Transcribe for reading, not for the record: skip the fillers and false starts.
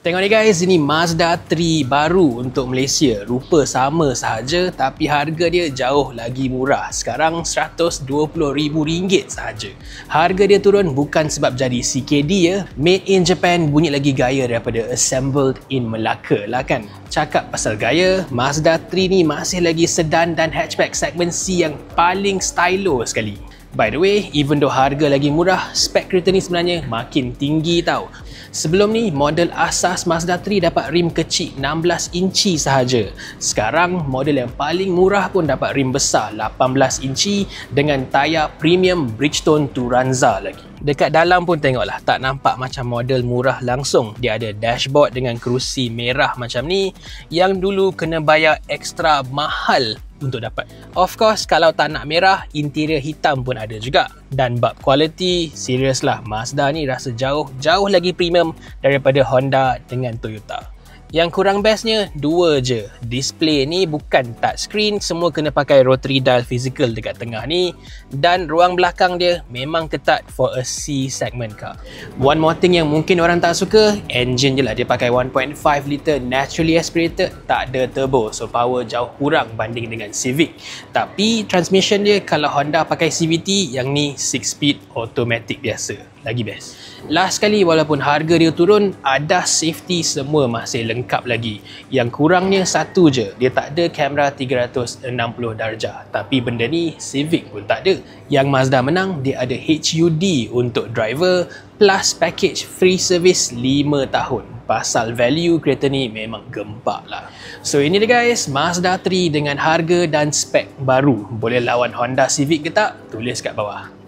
Tengok ni guys, ini Mazda 3 baru untuk Malaysia. Rupa sama sahaja tapi harga dia jauh lagi murah. Sekarang RM120,000 sahaja. Harga dia turun bukan sebab jadi CKD ya. Made in Japan bunyi lagi gaya daripada assembled in Melaka lah kan. Cakap pasal gaya, Mazda 3 ni masih lagi sedan dan hatchback segmen C yang paling stylo sekali. By the way, even though harga lagi murah, spek kereta ni sebenarnya makin tinggi tau. Sebelum ni, model asas Mazda 3 dapat rim kecil 16 inci sahaja. Sekarang, model yang paling murah pun dapat rim besar 18 inci dengan tayar premium Bridgestone Turanza lagi. Dekat dalam pun tengoklah, tak nampak macam model murah langsung. Dia ada dashboard dengan kerusi merah macam ni yang dulu kena bayar ekstra mahal untuk dapat. Of course, kalau tak nak merah, interior hitam pun ada juga. Dan bab quality, serius lah, Mazda ni rasa jauh lagi premium daripada Honda dengan Toyota. Yang kurang bestnya, dua je. Display ni bukan touchscreen, semua kena pakai rotary dial physical dekat tengah ni. Dan ruang belakang dia memang ketat for a C segment car. One more thing yang mungkin orang tak suka, engine je lah. Dia pakai 1.5 liter naturally aspirated, tak ada turbo. So power jauh kurang banding dengan Civic. Tapi transmission dia kalau Honda pakai CVT, yang ni 6-speed automatic biasa. Lagi best. Last sekali, walaupun harga dia turun, ada safety semua masih lengkap lagi. Yang kurangnya satu je, dia tak ada kamera 360 darjah. Tapi benda ni Civic pun tak ada. Yang Mazda menang, dia ada HUD untuk driver plus package free service 5 tahun. Pasal value kereta ni memang gempak lah. So ini dia guys, Mazda 3 dengan harga dan spek baru. Boleh lawan Honda Civic ke tak? Tulis kat bawah.